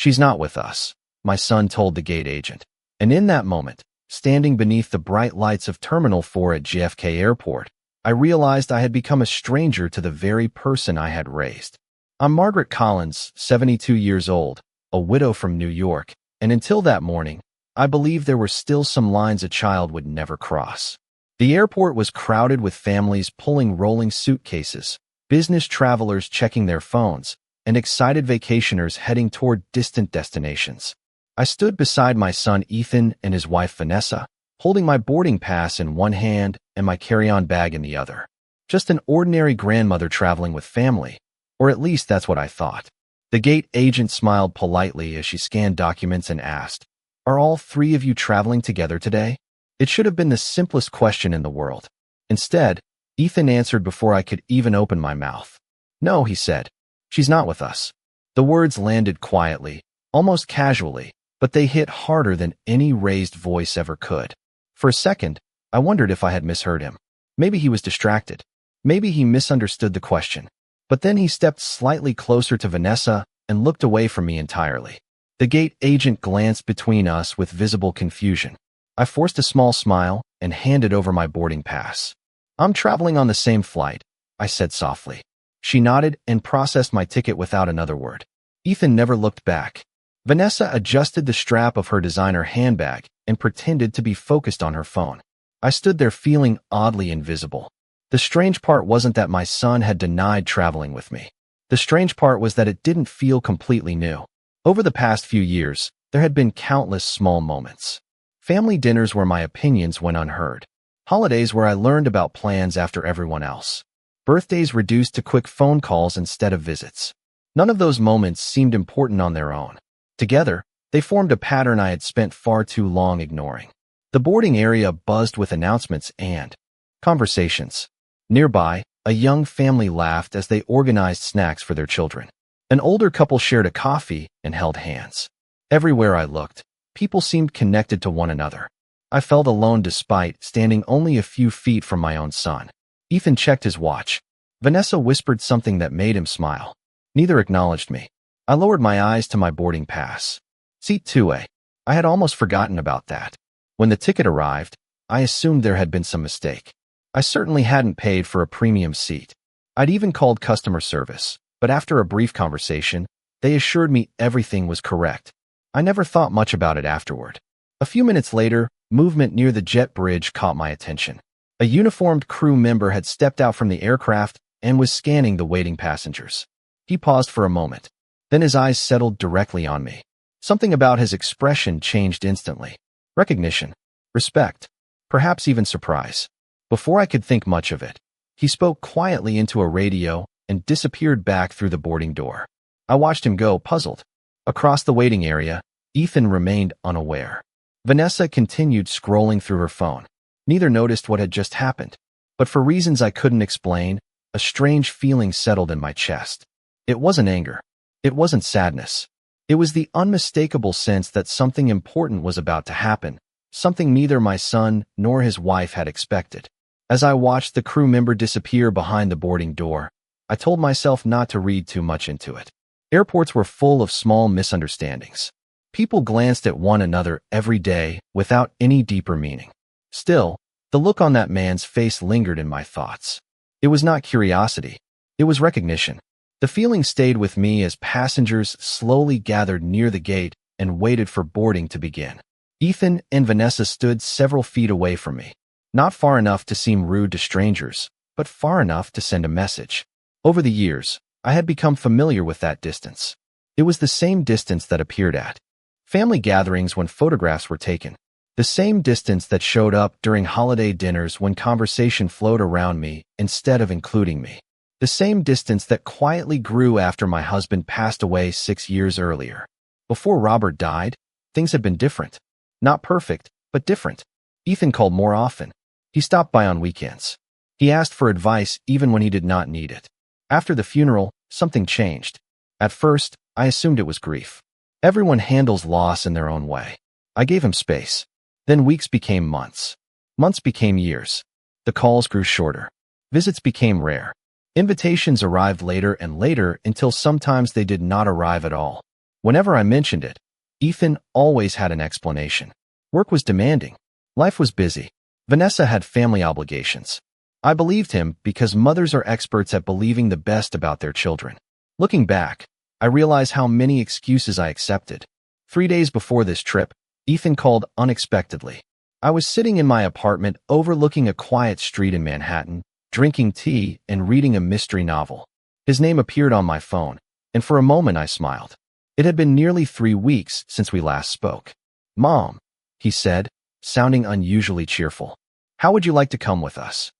"She's not with us," my son told the gate agent. And in that moment, standing beneath the bright lights of Terminal 4 at JFK Airport, I realized I had become a stranger to the very person I had raised. I'm Margaret Collins, 72 years old, a widow from New York, and until that morning, I believed there were still some lines a child would never cross. The airport was crowded with families pulling rolling suitcases, business travelers checking their phones, and excited vacationers heading toward distant destinations. I stood beside my son Ethan and his wife Vanessa, holding my boarding pass in one hand and my carry-on bag in the other. Just an ordinary grandmother traveling with family, or at least that's what I thought. The gate agent smiled politely as she scanned documents and asked, "Are all three of you traveling together today?" It should have been the simplest question in the world. Instead, Ethan answered before I could even open my mouth. "No," he said. "She's not with us." The words landed quietly, almost casually, but they hit harder than any raised voice ever could. For a second, I wondered if I had misheard him. Maybe he was distracted. Maybe he misunderstood the question. But then he stepped slightly closer to Vanessa and looked away from me entirely. The gate agent glanced between us with visible confusion. I forced a small smile and handed over my boarding pass. "I'm traveling on the same flight," I said softly. She nodded and processed my ticket without another word. Ethan never looked back. Vanessa adjusted the strap of her designer handbag and pretended to be focused on her phone. I stood there feeling oddly invisible. The strange part wasn't that my son had denied traveling with me. The strange part was that it didn't feel completely new. Over the past few years, there had been countless small moments. Family dinners where my opinions went unheard. Holidays where I learned about plans after everyone else. Birthdays reduced to quick phone calls instead of visits. None of those moments seemed important on their own. Together, they formed a pattern I had spent far too long ignoring. The boarding area buzzed with announcements and conversations. Nearby, a young family laughed as they organized snacks for their children. An older couple shared a coffee and held hands. Everywhere I looked, people seemed connected to one another. I felt alone despite standing only a few feet from my own son. Ethan checked his watch. Vanessa whispered something that made him smile. Neither acknowledged me. I lowered my eyes to my boarding pass. Seat 2A. I had almost forgotten about that. When the ticket arrived, I assumed there had been some mistake. I certainly hadn't paid for a premium seat. I'd even called customer service, but after a brief conversation, they assured me everything was correct. I never thought much about it afterward. A few minutes later, movement near the jet bridge caught my attention. A uniformed crew member had stepped out from the aircraft and was scanning the waiting passengers. He paused for a moment. Then his eyes settled directly on me. Something about his expression changed instantly. Recognition, respect, perhaps even surprise. Before I could think much of it, he spoke quietly into a radio and disappeared back through the boarding door. I watched him go, puzzled. Across the waiting area, Ethan remained unaware. Vanessa continued scrolling through her phone. Neither noticed what had just happened. But for reasons I couldn't explain, a strange feeling settled in my chest. It wasn't anger. It wasn't sadness. It was the unmistakable sense that something important was about to happen, something neither my son nor his wife had expected. As I watched the crew member disappear behind the boarding door, I told myself not to read too much into it. Airports were full of small misunderstandings. People glanced at one another every day without any deeper meaning. Still, the look on that man's face lingered in my thoughts. It was not curiosity. It was recognition. The feeling stayed with me as passengers slowly gathered near the gate and waited for boarding to begin. Ethan and Vanessa stood several feet away from me. Not far enough to seem rude to strangers, but far enough to send a message. Over the years, I had become familiar with that distance. It was the same distance that appeared at family gatherings when photographs were taken. The same distance that showed up during holiday dinners when conversation flowed around me instead of including me. The same distance that quietly grew after my husband passed away 6 years earlier. Before Robert died, things had been different. Not perfect, but different. Ethan called more often. He stopped by on weekends. He asked for advice even when he did not need it. After the funeral, something changed. At first, I assumed it was grief. Everyone handles loss in their own way. I gave him space. Then weeks became months. Months became years. The calls grew shorter. Visits became rare. Invitations arrived later and later until sometimes they did not arrive at all. Whenever I mentioned it, Ethan always had an explanation. Work was demanding. Life was busy. Vanessa had family obligations. I believed him because mothers are experts at believing the best about their children. Looking back, I realize how many excuses I accepted. 3 days before this trip, Ethan called unexpectedly. I was sitting in my apartment overlooking a quiet street in Manhattan, drinking tea and reading a mystery novel. His name appeared on my phone, and for a moment I smiled. It had been nearly 3 weeks since we last spoke. "Mom," he said, sounding unusually cheerful. "How would you like to come with us?"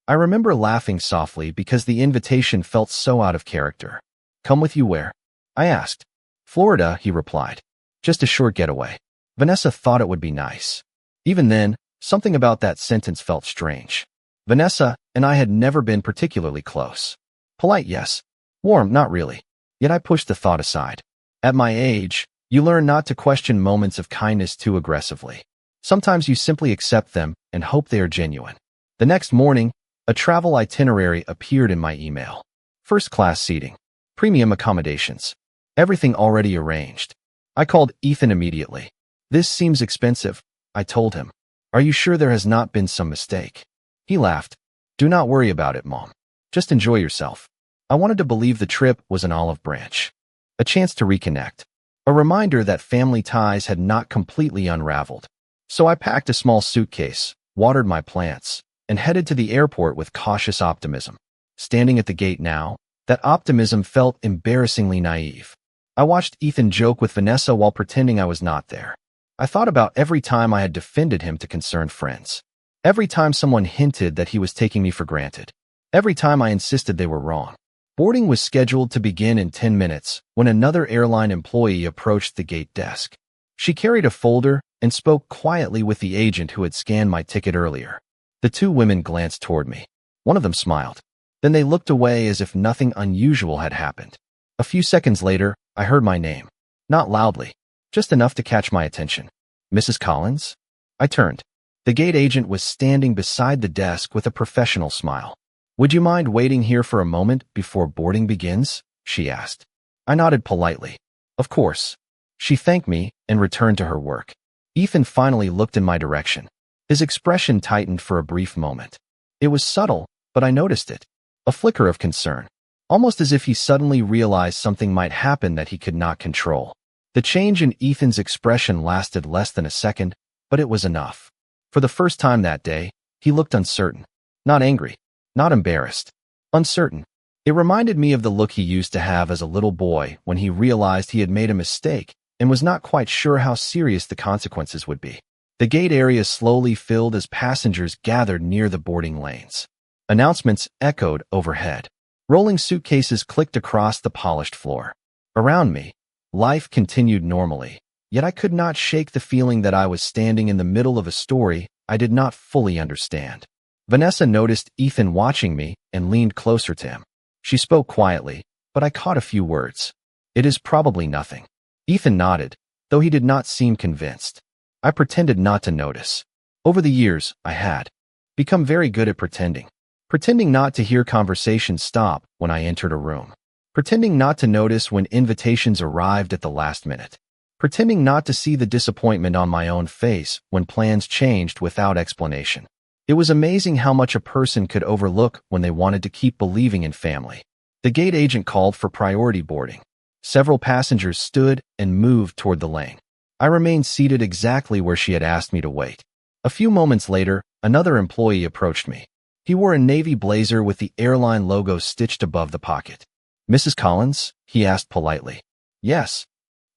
I remember laughing softly because the invitation felt so out of character. "Come with you where?" I asked. "Florida," he replied. "Just a short getaway." Vanessa thought it would be nice. Even then, something about that sentence felt strange. Vanessa and I had never been particularly close. Polite, yes. Warm, not really. Yet I pushed the thought aside. At my age, you learn not to question moments of kindness too aggressively. Sometimes you simply accept them and hope they are genuine. The next morning, a travel itinerary appeared in my email. First-class seating. Premium accommodations. Everything already arranged. I called Ethan immediately. "This seems expensive," I told him. "Are you sure there has not been some mistake?" He laughed. "Do not worry about it, Mom. Just enjoy yourself." I wanted to believe the trip was an olive branch. A chance to reconnect. A reminder that family ties had not completely unraveled. So I packed a small suitcase, watered my plants, and headed to the airport with cautious optimism. Standing at the gate now, that optimism felt embarrassingly naive. I watched Ethan joke with Vanessa while pretending I was not there. I thought about every time I had defended him to concerned friends. Every time someone hinted that he was taking me for granted. Every time I insisted they were wrong. Boarding was scheduled to begin in 10 minutes when another airline employee approached the gate desk. She carried a folder and spoke quietly with the agent who had scanned my ticket earlier. The 2 women glanced toward me. One of them smiled. Then they looked away as if nothing unusual had happened. A few seconds later, I heard my name. Not loudly, just enough to catch my attention. "Mrs. Collins?" I turned. The gate agent was standing beside the desk with a professional smile. "Would you mind waiting here for a moment before boarding begins?" she asked. I nodded politely. "Of course." She thanked me and returned to her work. Ethan finally looked in my direction. His expression tightened for a brief moment. It was subtle, but I noticed it. A flicker of concern. Almost as if he suddenly realized something might happen that he could not control. The change in Ethan's expression lasted less than a second, but it was enough. For the first time that day, he looked uncertain. Not angry. Not embarrassed. Uncertain. It reminded me of the look he used to have as a little boy when he realized he had made a mistake and was not quite sure how serious the consequences would be. The gate area slowly filled as passengers gathered near the boarding lanes. Announcements echoed overhead. Rolling suitcases clicked across the polished floor. Around me, life continued normally, yet I could not shake the feeling that I was standing in the middle of a story I did not fully understand. Vanessa noticed Ethan watching me and leaned closer to him. She spoke quietly, but I caught a few words. "It is probably nothing." Ethan nodded, though he did not seem convinced. I pretended not to notice. Over the years, I had become very good at pretending. Pretending not to hear conversations stop when I entered a room. Pretending not to notice when invitations arrived at the last minute. Pretending not to see the disappointment on my own face when plans changed without explanation. It was amazing how much a person could overlook when they wanted to keep believing in family. The gate agent called for priority boarding. Several passengers stood and moved toward the lane. I remained seated exactly where she had asked me to wait. A few moments later, another employee approached me. He wore a navy blazer with the airline logo stitched above the pocket. "Mrs. Collins?" he asked politely. "Yes."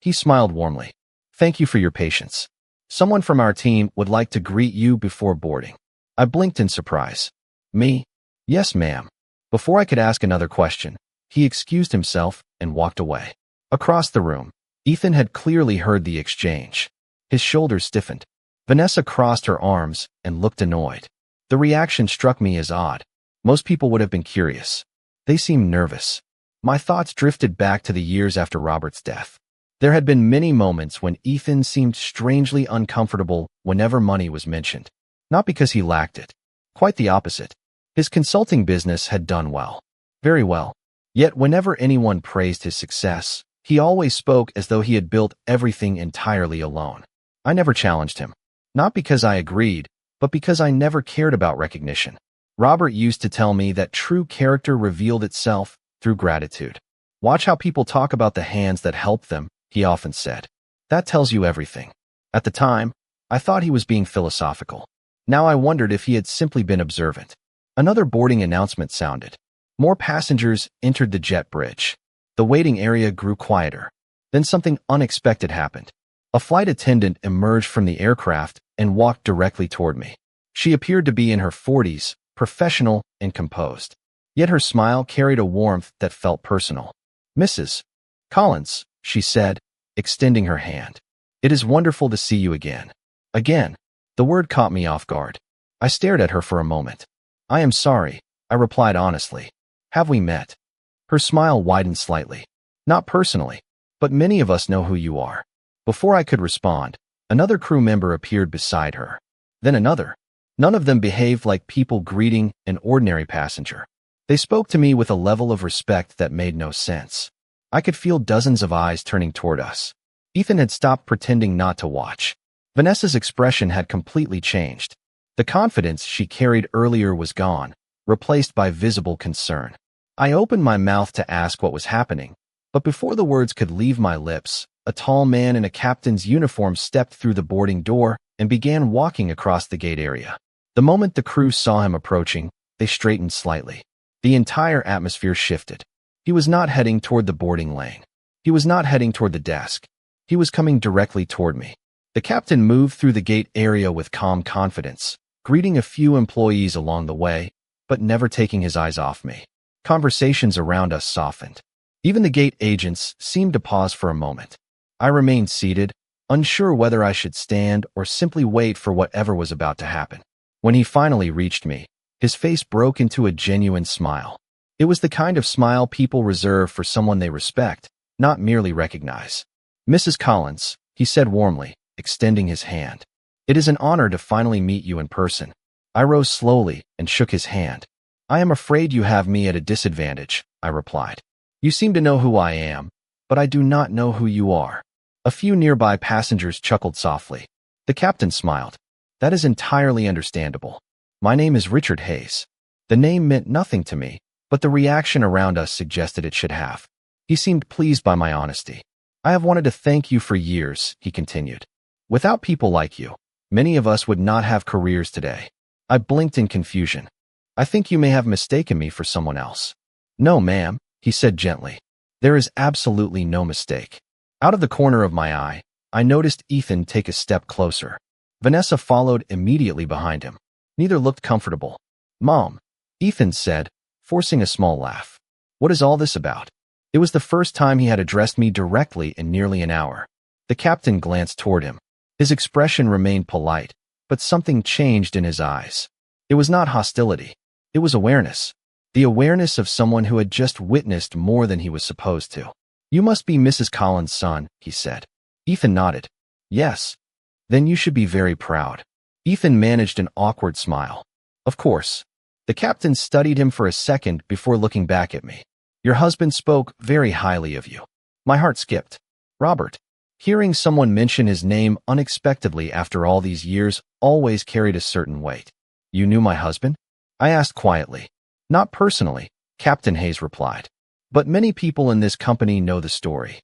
He smiled warmly. "Thank you for your patience. Someone from our team would like to greet you before boarding." I blinked in surprise. "Me?" "Yes, ma'am." Before I could ask another question, he excused himself and walked away. Across the room, Ethan had clearly heard the exchange. His shoulders stiffened. Vanessa crossed her arms and looked annoyed. The reaction struck me as odd. Most people would have been curious. They seemed nervous. My thoughts drifted back to the years after Robert's death. There had been many moments when Ethan seemed strangely uncomfortable whenever money was mentioned. Not because he lacked it. Quite the opposite. His consulting business had done well. Very well. Yet whenever anyone praised his success, He always spoke as though he had built everything entirely alone. I never challenged him. Not because I agreed, but because I never cared about recognition. Robert used to tell me that true character revealed itself through gratitude. Watch how people talk about the hands that helped them, he often said. That tells you everything. At the time, I thought he was being philosophical. Now I wondered if he had simply been observant. Another boarding announcement sounded. More passengers entered the jet bridge. The waiting area grew quieter. Then something unexpected happened. A flight attendant emerged from the aircraft and walked directly toward me. She appeared to be in her 40s, professional and composed. Yet her smile carried a warmth that felt personal. "Mrs. Collins," she said, extending her hand. "It is wonderful to see you again." Again. The word caught me off guard. I stared at her for a moment. "I am sorry," I replied honestly. "Have we met?" Her smile widened slightly. "Not personally, but many of us know who you are." Before I could respond, another crew member appeared beside her. Then another. None of them behaved like people greeting an ordinary passenger. They spoke to me with a level of respect that made no sense. I could feel dozens of eyes turning toward us. Ethan had stopped pretending not to watch. Vanessa's expression had completely changed. The confidence she carried earlier was gone, replaced by visible concern. I opened my mouth to ask what was happening, but before the words could leave my lips, a tall man in a captain's uniform stepped through the boarding door and began walking across the gate area. The moment the crew saw him approaching, they straightened slightly. The entire atmosphere shifted. He was not heading toward the boarding lane. He was not heading toward the desk. He was coming directly toward me. The captain moved through the gate area with calm confidence, greeting a few employees along the way, but never taking his eyes off me. Conversations around us softened. Even the gate agents seemed to pause for a moment. I remained seated, unsure whether I should stand or simply wait for whatever was about to happen. When he finally reached me, his face broke into a genuine smile. It was the kind of smile people reserve for someone they respect, not merely recognize. "Mrs. Collins," he said warmly, extending his hand. "It is an honor to finally meet you in person." I rose slowly and shook his hand. "I am afraid you have me at a disadvantage," I replied. "You seem to know who I am, but I do not know who you are." A few nearby passengers chuckled softly. The captain smiled. "That is entirely understandable. My name is Richard Hayes." The name meant nothing to me, but the reaction around us suggested it should have. He seemed pleased by my honesty. "I have wanted to thank you for years," he continued. "Without people like you, many of us would not have careers today." I blinked in confusion. "I think you may have mistaken me for someone else." "No, ma'am," he said gently. "There is absolutely no mistake." Out of the corner of my eye, I noticed Ethan take a step closer. Vanessa followed immediately behind him. Neither looked comfortable. "Mom," Ethan said, forcing a small laugh. "What is all this about?" It was the first time he had addressed me directly in nearly an hour. The captain glanced toward him. His expression remained polite, but something changed in his eyes. It was not hostility. It was awareness. The awareness of someone who had just witnessed more than he was supposed to. "You must be Mrs. Collins' son," he said. Ethan nodded. "Yes." "Then you should be very proud." Ethan managed an awkward smile. "Of course." The captain studied him for a second before looking back at me. "Your husband spoke very highly of you." My heart skipped. Robert. Hearing someone mention his name unexpectedly after all these years always carried a certain weight. "You knew my husband?" I asked quietly. "Not personally," Captain Hayes replied. "But many people in this company know the story."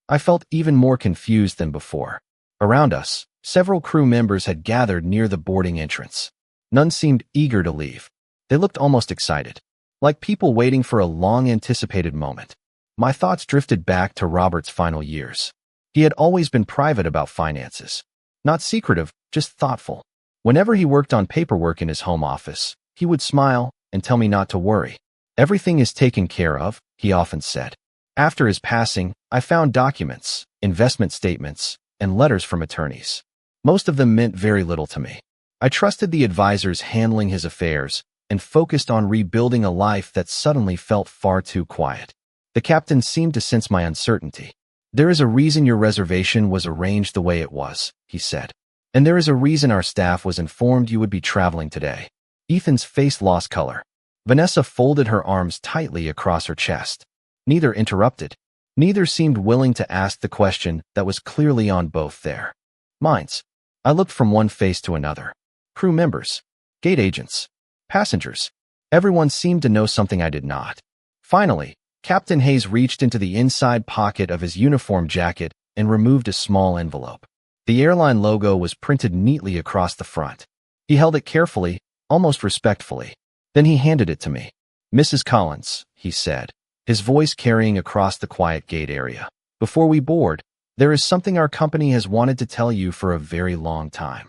I felt even more confused than before. Around us, several crew members had gathered near the boarding entrance. None seemed eager to leave. They looked almost excited, like people waiting for a long-anticipated moment. My thoughts drifted back to Robert's final years. He had always been private about finances. Not secretive, just thoughtful. Whenever he worked on paperwork in his home office, he would smile and tell me not to worry. "Everything is taken care of," he often said. After his passing, I found documents, investment statements, and letters from attorneys. Most of them meant very little to me. I trusted the advisors handling his affairs and focused on rebuilding a life that suddenly felt far too quiet. The captain seemed to sense my uncertainty. "There is a reason your reservation was arranged the way it was," he said. "And there is a reason our staff was informed you would be traveling today." Ethan's face lost color. Vanessa folded her arms tightly across her chest. Neither interrupted. Neither seemed willing to ask the question that was clearly on both their minds. I looked from one face to another. Crew members, gate agents, passengers. Everyone seemed to know something I did not. Finally, Captain Hayes reached into the inside pocket of his uniform jacket and removed a small envelope. The airline logo was printed neatly across the front. He held it carefully, almost respectfully. Then he handed it to me. "Mrs. Collins," he said, his voice carrying across the quiet gate area. "Before we board, there is something our company has wanted to tell you for a very long time."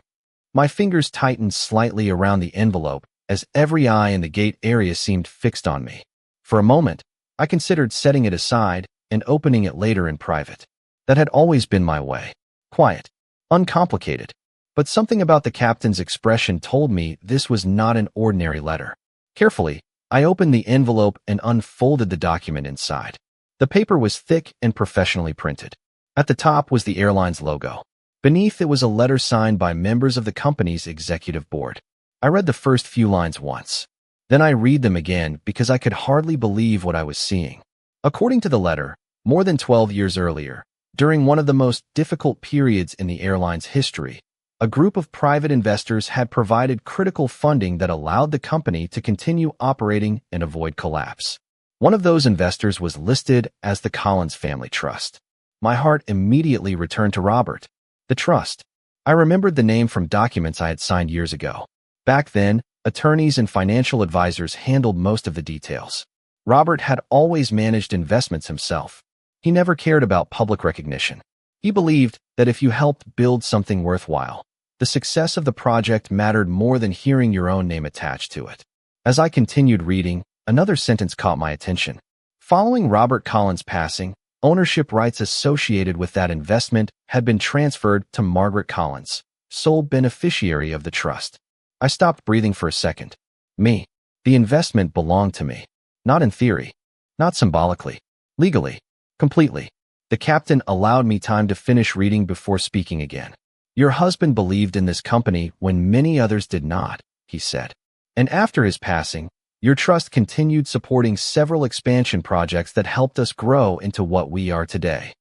My fingers tightened slightly around the envelope as every eye in the gate area seemed fixed on me. For a moment, I considered setting it aside and opening it later in private. That had always been my way. Quiet, uncomplicated. But something about the captain's expression told me this was not an ordinary letter. Carefully, I opened the envelope and unfolded the document inside. The paper was thick and professionally printed. At the top was the airline's logo. Beneath it was a letter signed by members of the company's executive board. I read the first few lines once. Then I read them again because I could hardly believe what I was seeing. According to the letter, more than 12 years earlier, during one of the most difficult periods in the airline's history, a group of private investors had provided critical funding that allowed the company to continue operating and avoid collapse. One of those investors was listed as the Collins Family Trust. My heart immediately returned to Robert. The trust. I remembered the name from documents I had signed years ago. Back then, attorneys and financial advisors handled most of the details. Robert had always managed investments himself. He never cared about public recognition. He believed that if you helped build something worthwhile, the success of the project mattered more than hearing your own name attached to it. As I continued reading, another sentence caught my attention. Following Robert Collins' passing, ownership rights associated with that investment had been transferred to Margaret Collins, sole beneficiary of the trust. I stopped breathing for a second. Me. The investment belonged to me. Not in theory. Not symbolically. Legally. Completely. The captain allowed me time to finish reading before speaking again. "Your husband believed in this company when many others did not," he said. "And after his passing, your trust continued supporting several expansion projects that helped us grow into what we are today."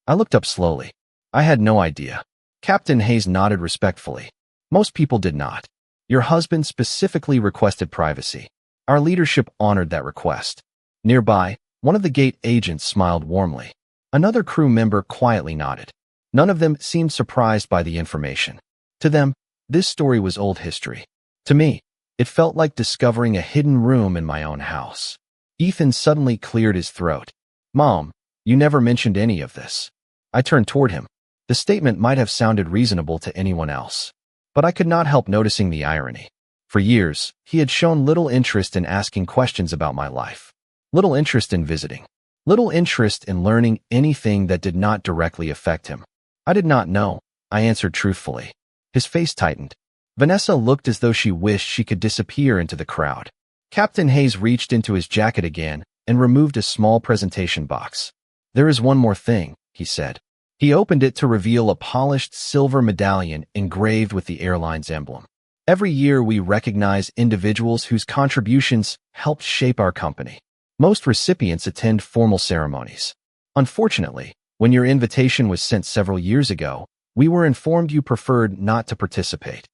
I looked up slowly. I had no idea. Captain Hayes nodded respectfully. "Most people did not. Your husband specifically requested privacy. Our leadership honored that request." Nearby, one of the gate agents smiled warmly. Another crew member quietly nodded. None of them seemed surprised by the information. To them, this story was old history. To me, it felt like discovering a hidden room in my own house. Ethan suddenly cleared his throat. "Mom, you never mentioned any of this." I turned toward him. The statement might have sounded reasonable to anyone else, but I could not help noticing the irony. For years, he had shown little interest in asking questions about my life. Little interest in visiting. Little interest in learning anything that did not directly affect him. "I did not know," I answered truthfully. His face tightened. Vanessa looked as though she wished she could disappear into the crowd. Captain Hayes reached into his jacket again and removed a small presentation box. "There is one more thing," he said. He opened it to reveal a polished silver medallion engraved with the airline's emblem. "Every year we recognize individuals whose contributions helped shape our company. Most recipients attend formal ceremonies. Unfortunately, when your invitation was sent several years ago, we were informed you preferred not to participate."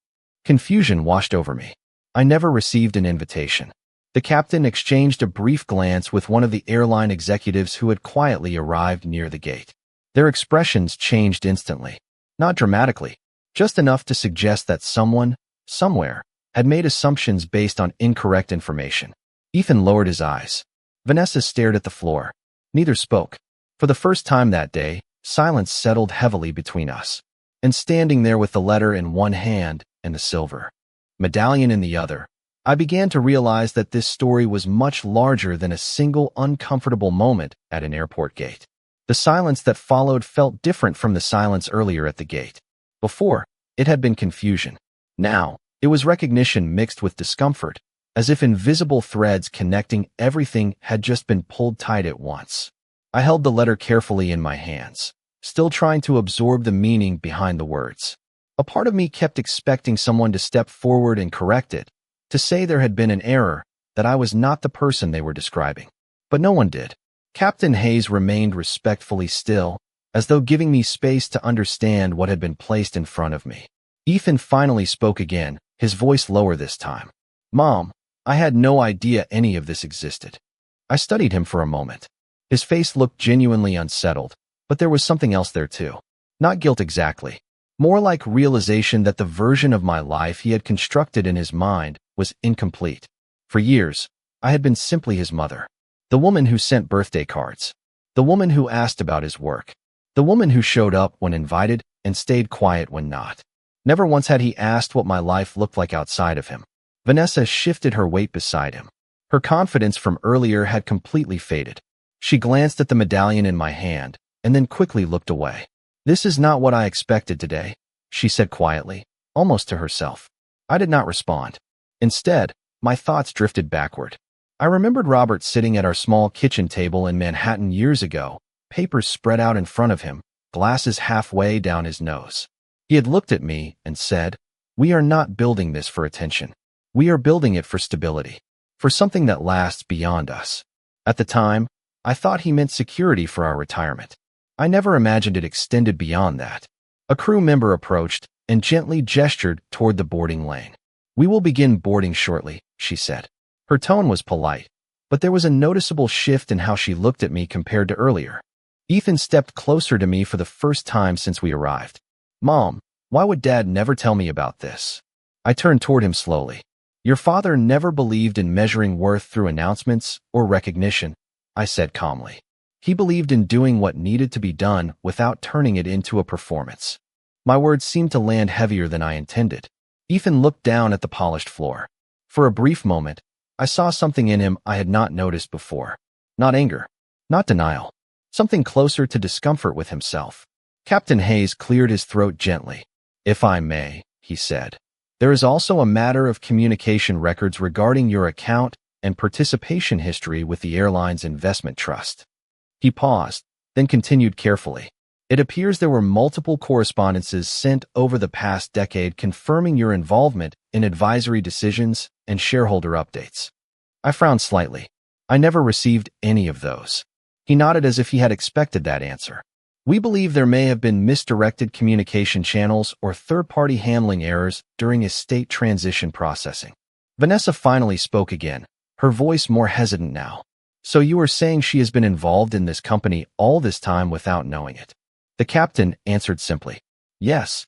Confusion washed over me. I never received an invitation. The captain exchanged a brief glance with one of the airline executives who had quietly arrived near the gate. Their expressions changed instantly. Not dramatically, just enough to suggest that someone, somewhere, had made assumptions based on incorrect information. Ethan lowered his eyes. Vanessa stared at the floor. Neither spoke. For the first time that day, silence settled heavily between us. And standing there with the letter in one hand and the silver medallion in the other, I began to realize that this story was much larger than a single uncomfortable moment at an airport gate. The silence that followed felt different from the silence earlier at the gate. Before, it had been confusion. Now, it was recognition mixed with discomfort, as if invisible threads connecting everything had just been pulled tight at once. I held the letter carefully in my hands, still trying to absorb the meaning behind the words. A part of me kept expecting someone to step forward and correct it, to say there had been an error, that I was not the person they were describing. But no one did. Captain Hayes remained respectfully still, as though giving me space to understand what had been placed in front of me. Ethan finally spoke again, his voice lower this time. Mom, I had no idea any of this existed. I studied him for a moment. His face looked genuinely unsettled, but there was something else there too. Not guilt exactly. More like realization that the version of my life he had constructed in his mind was incomplete. For years, I had been simply his mother. The woman who sent birthday cards. The woman who asked about his work. The woman who showed up when invited and stayed quiet when not. Never once had he asked what my life looked like outside of him. Vanessa shifted her weight beside him. Her confidence from earlier had completely faded. She glanced at the medallion in my hand and then quickly looked away. This is not what I expected today, she said quietly, almost to herself. I did not respond. Instead, my thoughts drifted backward. I remembered Robert sitting at our small kitchen table in Manhattan years ago, papers spread out in front of him, glasses halfway down his nose. He had looked at me and said, "We are not building this for attention. We are building it for stability, for something that lasts beyond us." At the time, I thought he meant security for our retirement. I never imagined it extended beyond that. A crew member approached and gently gestured toward the boarding lane. "We will begin boarding shortly," she said. Her tone was polite, but there was a noticeable shift in how she looked at me compared to earlier. Ethan stepped closer to me for the first time since we arrived. "Mom, why would Dad never tell me about this?" I turned toward him slowly. "Your father never believed in measuring worth through announcements or recognition," I said calmly. "He believed in doing what needed to be done without turning it into a performance." My words seemed to land heavier than I intended. Ethan looked down at the polished floor. For a brief moment, I saw something in him I had not noticed before. Not anger, not denial, something closer to discomfort with himself. Captain Hayes cleared his throat gently. "If I may," he said, "there is also a matter of communication records regarding your account and participation history with the airline's investment trust." He paused, then continued carefully. "It appears there were multiple correspondences sent over the past decade confirming your involvement in advisory decisions and shareholder updates." I frowned slightly. I never received any of those. He nodded as if he had expected that answer. "We believe there may have been misdirected communication channels or third-party handling errors during estate transition processing." Vanessa finally spoke again, her voice more hesitant now. "So you are saying she has been involved in this company all this time without knowing it?" The captain answered simply, "Yes."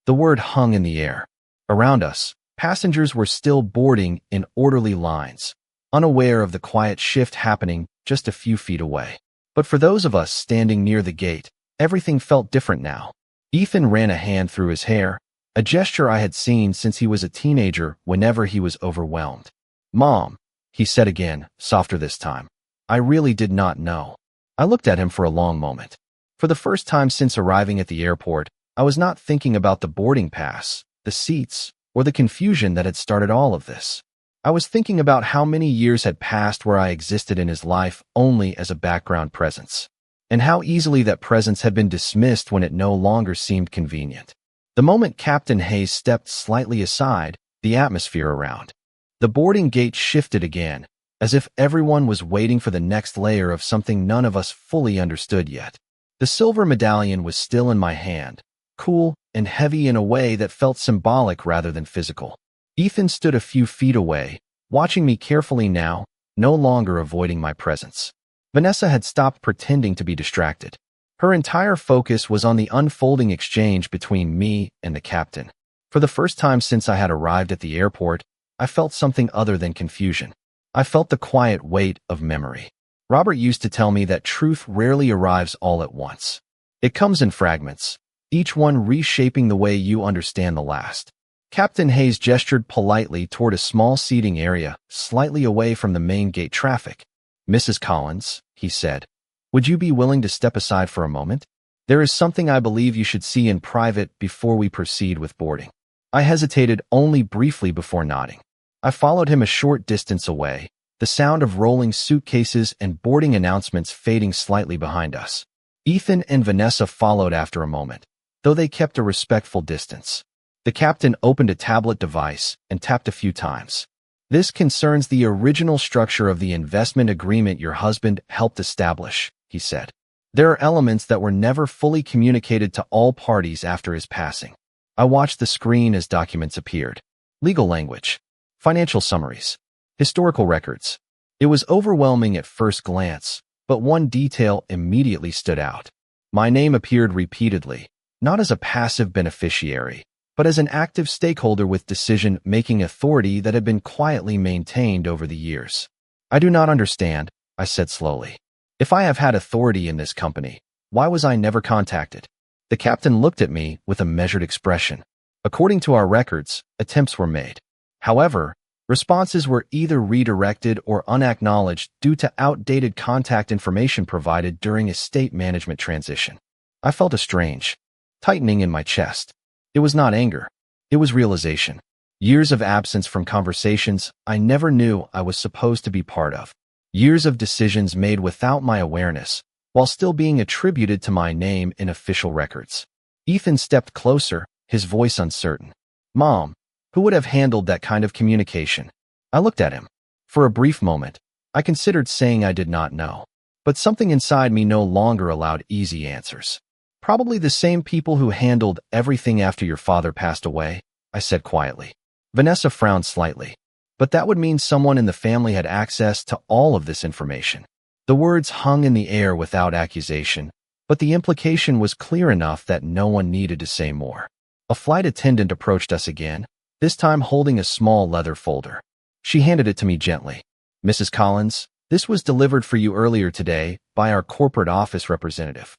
The word hung in the air. Around us, passengers were still boarding in orderly lines, unaware of the quiet shift happening just a few feet away. But for those of us standing near the gate, everything felt different now. Ethan ran a hand through his hair, a gesture I had seen since he was a teenager whenever he was overwhelmed. "Mom," he said again, softer this time, "I really did not know." I looked at him for a long moment. For the first time since arriving at the airport, I was not thinking about the boarding pass, the seats, or the confusion that had started all of this. I was thinking about how many years had passed where I existed in his life only as a background presence, and how easily that presence had been dismissed when it no longer seemed convenient. The moment Captain Hayes stepped slightly aside, the atmosphere around the boarding gate shifted again, as if everyone was waiting for the next layer of something none of us fully understood yet. The silver medallion was still in my hand, cool and heavy in a way that felt symbolic rather than physical. Ethan stood a few feet away, watching me carefully now, no longer avoiding my presence. Vanessa had stopped pretending to be distracted. Her entire focus was on the unfolding exchange between me and the captain. For the first time since I had arrived at the airport, I felt something other than confusion. I felt the quiet weight of memory. Robert used to tell me that truth rarely arrives all at once. It comes in fragments, each one reshaping the way you understand the last. Captain Hayes gestured politely toward a small seating area, slightly away from the main gate traffic. "Mrs. Collins," he said, "would you be willing to step aside for a moment? There is something I believe you should see in private before we proceed with boarding." I hesitated only briefly before nodding. I followed him a short distance away, the sound of rolling suitcases and boarding announcements fading slightly behind us. Ethan and Vanessa followed after a moment, though they kept a respectful distance. The captain opened a tablet device and tapped a few times. This concerns the original structure of the investment agreement your husband helped establish, he said. There are elements that were never fully communicated to all parties after his passing. I watched the screen as documents appeared. Legal language, financial summaries, historical records. It was overwhelming at first glance, but one detail immediately stood out. My name appeared repeatedly, not as a passive beneficiary, but as an active stakeholder with decision-making authority that had been quietly maintained over the years. I do not understand, I said slowly. If I have had authority in this company, why was I never contacted? The captain looked at me with a measured expression. According to our records, attempts were made. However, responses were either redirected or unacknowledged due to outdated contact information provided during estate management transition. I felt a strange tightening in my chest. It was not anger. It was realization. Years of absence from conversations I never knew I was supposed to be part of. Years of decisions made without my awareness, while still being attributed to my name in official records. Ethan stepped closer, his voice uncertain. Mom, who would have handled that kind of communication? I looked at him. For a brief moment, I considered saying I did not know. But something inside me no longer allowed easy answers. Probably the same people who handled everything after your father passed away, I said quietly. Vanessa frowned slightly. But that would mean someone in the family had access to all of this information. The words hung in the air without accusation, but the implication was clear enough that no one needed to say more. A flight attendant approached us again, this time holding a small leather folder. She handed it to me gently. Mrs. Collins, this was delivered for you earlier today by our corporate office representative.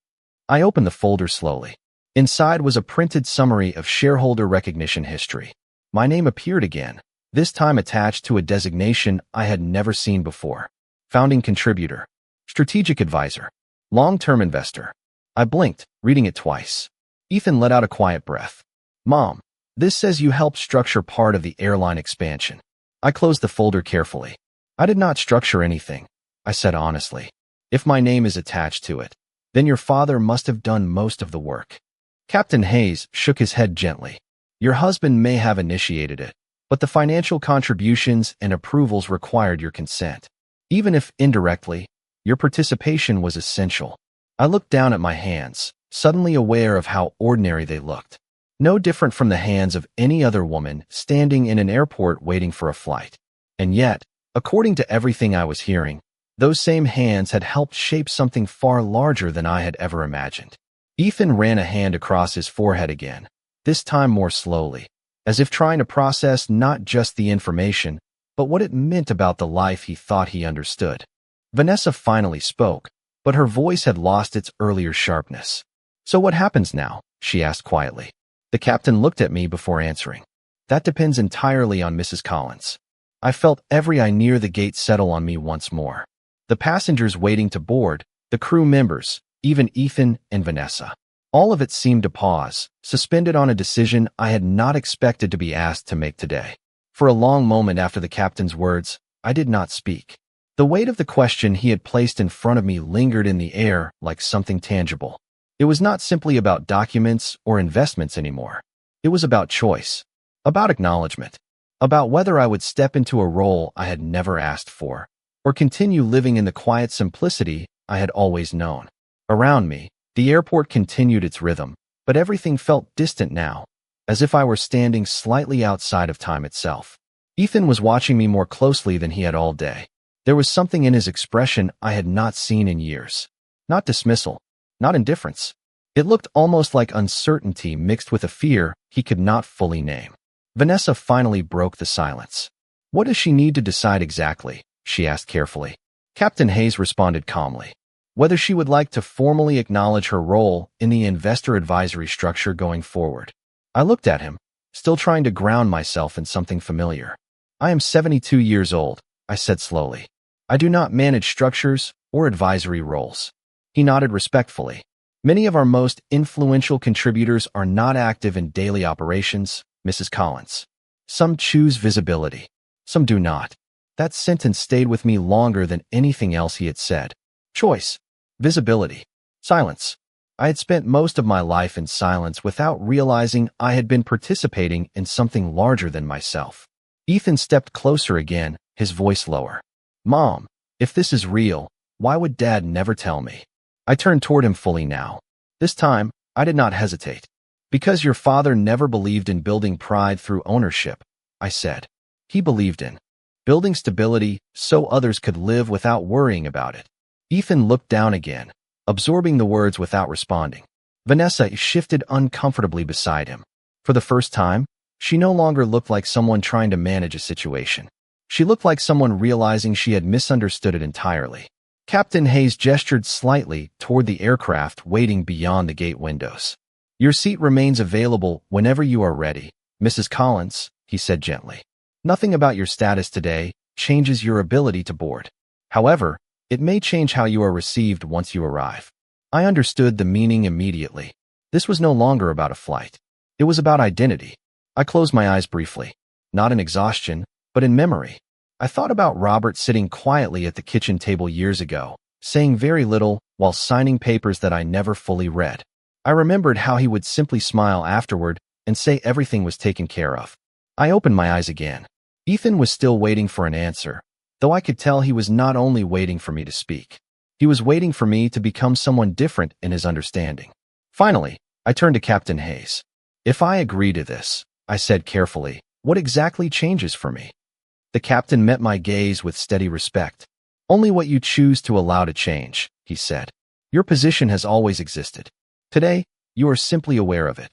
I opened the folder slowly. Inside was a printed summary of shareholder recognition history. My name appeared again, this time attached to a designation I had never seen before. Founding contributor, strategic advisor, long-term investor. I blinked, reading it twice. Ethan let out a quiet breath. Mom, this says you helped structure part of the airline expansion. I closed the folder carefully. I did not structure anything, I said honestly. If my name is attached to it, then your father must have done most of the work. Captain Hayes shook his head gently. Your husband may have initiated it, but the financial contributions and approvals required your consent. Even if indirectly, your participation was essential. I looked down at my hands, suddenly aware of how ordinary they looked. No different from the hands of any other woman standing in an airport waiting for a flight. And yet, according to everything I was hearing, those same hands had helped shape something far larger than I had ever imagined. Ethan ran a hand across his forehead again, this time more slowly, as if trying to process not just the information, but what it meant about the life he thought he understood. Vanessa finally spoke, but her voice had lost its earlier sharpness. So what happens now? She asked quietly. The captain looked at me before answering. That depends entirely on Mrs. Collins. I felt every eye near the gate settle on me once more. The passengers waiting to board, the crew members, even Ethan and Vanessa. All of it seemed to pause, suspended on a decision I had not expected to be asked to make today. For a long moment after the captain's words, I did not speak. The weight of the question he had placed in front of me lingered in the air like something tangible. It was not simply about documents or investments anymore. It was about choice, about acknowledgement, about whether I would step into a role I had never asked for, or continue living in the quiet simplicity I had always known. Around me, the airport continued its rhythm, but everything felt distant now, as if I were standing slightly outside of time itself. Ethan was watching me more closely than he had all day. There was something in his expression I had not seen in years. Not dismissal, not indifference. It looked almost like uncertainty mixed with a fear he could not fully name. Vanessa finally broke the silence. What does she need to decide exactly? She asked carefully. Captain Hayes responded calmly. Whether she would like to formally acknowledge her role in the investor advisory structure going forward. I looked at him, still trying to ground myself in something familiar. I am 72 years old, I said slowly. I do not manage structures or advisory roles. He nodded respectfully. Many of our most influential contributors are not active in daily operations, Mrs. Collins. Some choose visibility. Some do not. That sentence stayed with me longer than anything else he had said. Choice. Visibility. Silence. I had spent most of my life in silence without realizing I had been participating in something larger than myself. Ethan stepped closer again, his voice lower. Mom, if this is real, why would Dad never tell me? I turned toward him fully now. This time, I did not hesitate. Because your father never believed in building pride through ownership, I said. He believed in building stability so others could live without worrying about it. Ethan looked down again, absorbing the words without responding. Vanessa shifted uncomfortably beside him. For the first time, she no longer looked like someone trying to manage a situation. She looked like someone realizing she had misunderstood it entirely. Captain Hayes gestured slightly toward the aircraft waiting beyond the gate windows. Your seat remains available whenever you are ready, Mrs. Collins, he said gently. Nothing about your status today changes your ability to board. However, it may change how you are received once you arrive. I understood the meaning immediately. This was no longer about a flight. It was about identity. I closed my eyes briefly, not in exhaustion, but in memory. I thought about Robert sitting quietly at the kitchen table years ago, saying very little while signing papers that I never fully read. I remembered how he would simply smile afterward and say everything was taken care of. I opened my eyes again. Ethan was still waiting for an answer, though I could tell he was not only waiting for me to speak. He was waiting for me to become someone different in his understanding. Finally, I turned to Captain Hayes. If I agree to this, I said carefully, what exactly changes for me? The captain met my gaze with steady respect. Only what you choose to allow to change, he said. Your position has always existed. Today, you are simply aware of it.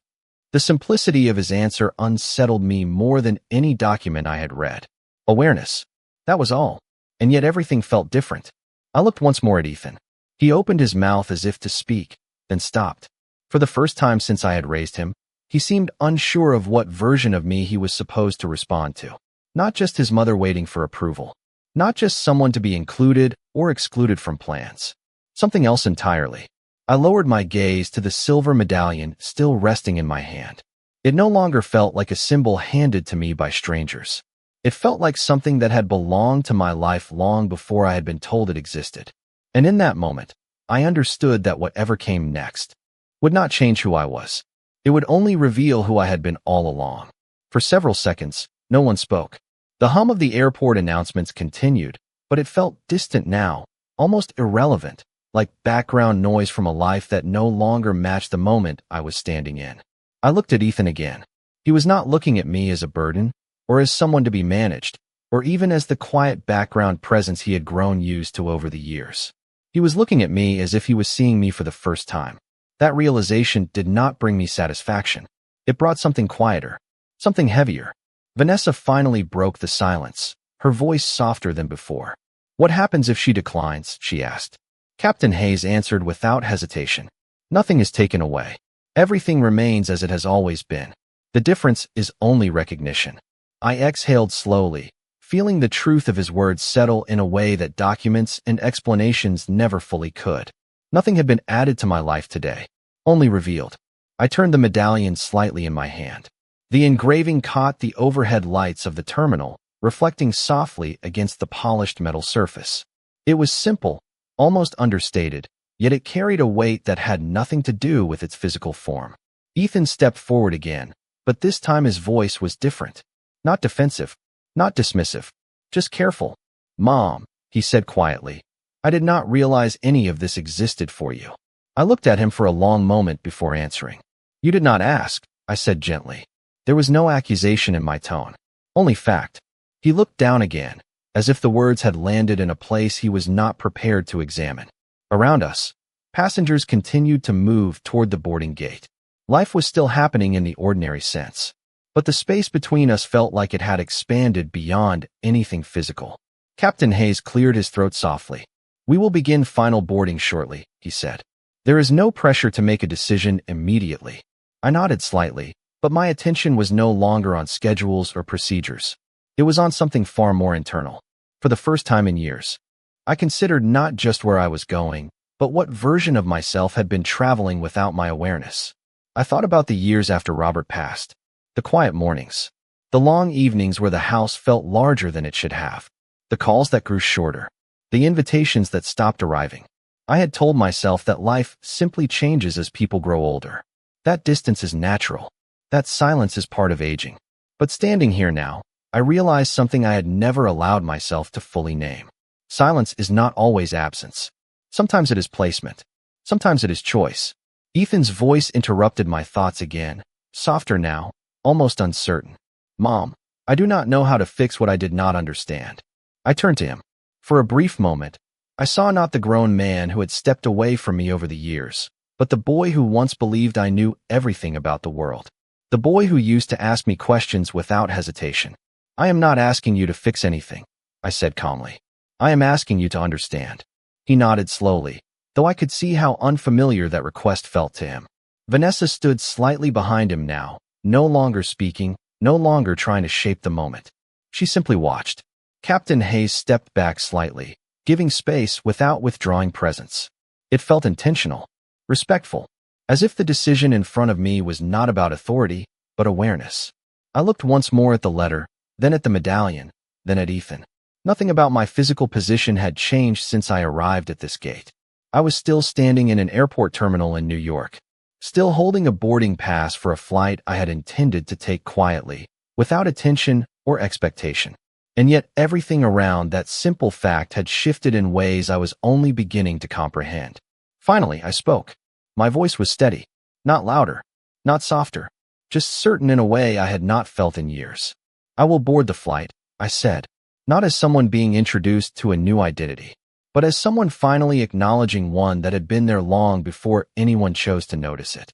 The simplicity of his answer unsettled me more than any document I had read. Awareness. That was all. And yet everything felt different. I looked once more at Ethan. He opened his mouth as if to speak, then stopped. For the first time since I had raised him, he seemed unsure of what version of me he was supposed to respond to. Not just his mother waiting for approval. Not just someone to be included or excluded from plans. Something else entirely. I lowered my gaze to the silver medallion still resting in my hand. It no longer felt like a symbol handed to me by strangers. It felt like something that had belonged to my life long before I had been told it existed. And in that moment, I understood that whatever came next would not change who I was. It would only reveal who I had been all along. For several seconds, no one spoke. The hum of the airport announcements continued, but it felt distant now, almost irrelevant, like background noise from a life that no longer matched the moment I was standing in. I looked at Ethan again. He was not looking at me as a burden, or as someone to be managed, or even as the quiet background presence he had grown used to over the years. He was looking at me as if he was seeing me for the first time. That realization did not bring me satisfaction. It brought something quieter, something heavier. Vanessa finally broke the silence, her voice softer than before. What happens if she declines? She asked. Captain Hayes answered without hesitation. Nothing is taken away. Everything remains as it has always been. The difference is only recognition. I exhaled slowly, feeling the truth of his words settle in a way that documents and explanations never fully could. Nothing had been added to my life today, only revealed. I turned the medallion slightly in my hand. The engraving caught the overhead lights of the terminal, reflecting softly against the polished metal surface. It was simple, almost understated, yet it carried a weight that had nothing to do with its physical form. Ethan stepped forward again, but this time his voice was different. Not defensive, not dismissive, just careful. Mom, he said quietly, I did not realize any of this existed for you. I looked at him for a long moment before answering. You did not ask, I said gently. There was no accusation in my tone, only fact. He looked down again, as if the words had landed in a place he was not prepared to examine. Around us, passengers continued to move toward the boarding gate. Life was still happening in the ordinary sense, but the space between us felt like it had expanded beyond anything physical. Captain Hayes cleared his throat softly. We will begin final boarding shortly, he said. There is no pressure to make a decision immediately. I nodded slightly, but my attention was no longer on schedules or procedures. It was on something far more internal. For the first time in years, I considered not just where I was going, but what version of myself had been traveling without my awareness. I thought about the years after Robert passed, the quiet mornings, the long evenings where the house felt larger than it should have, the calls that grew shorter, the invitations that stopped arriving. I had told myself that life simply changes as people grow older. That distance is natural. That silence is part of aging. But standing here now, I realized something I had never allowed myself to fully name. Silence is not always absence. Sometimes it is placement. Sometimes it is choice. Ethan's voice interrupted my thoughts again, softer now, almost uncertain. Mom, I do not know how to fix what I did not understand. I turned to him. For a brief moment, I saw not the grown man who had stepped away from me over the years, but the boy who once believed I knew everything about the world. The boy who used to ask me questions without hesitation. I am not asking you to fix anything, I said calmly. I am asking you to understand. He nodded slowly, though I could see how unfamiliar that request felt to him. Vanessa stood slightly behind him now, no longer speaking, no longer trying to shape the moment. She simply watched. Captain Hayes stepped back slightly, giving space without withdrawing presence. It felt intentional, respectful, as if the decision in front of me was not about authority, but awareness. I looked once more at the letter, then at the medallion, then at Ethan. Nothing about my physical position had changed since I arrived at this gate. I was still standing in an airport terminal in New York, still holding a boarding pass for a flight I had intended to take quietly, without attention or expectation. And yet everything around that simple fact had shifted in ways I was only beginning to comprehend. Finally, I spoke. My voice was steady, not louder, not softer, just certain in a way I had not felt in years. I will board the flight, I said, not as someone being introduced to a new identity, but as someone finally acknowledging one that had been there long before anyone chose to notice it.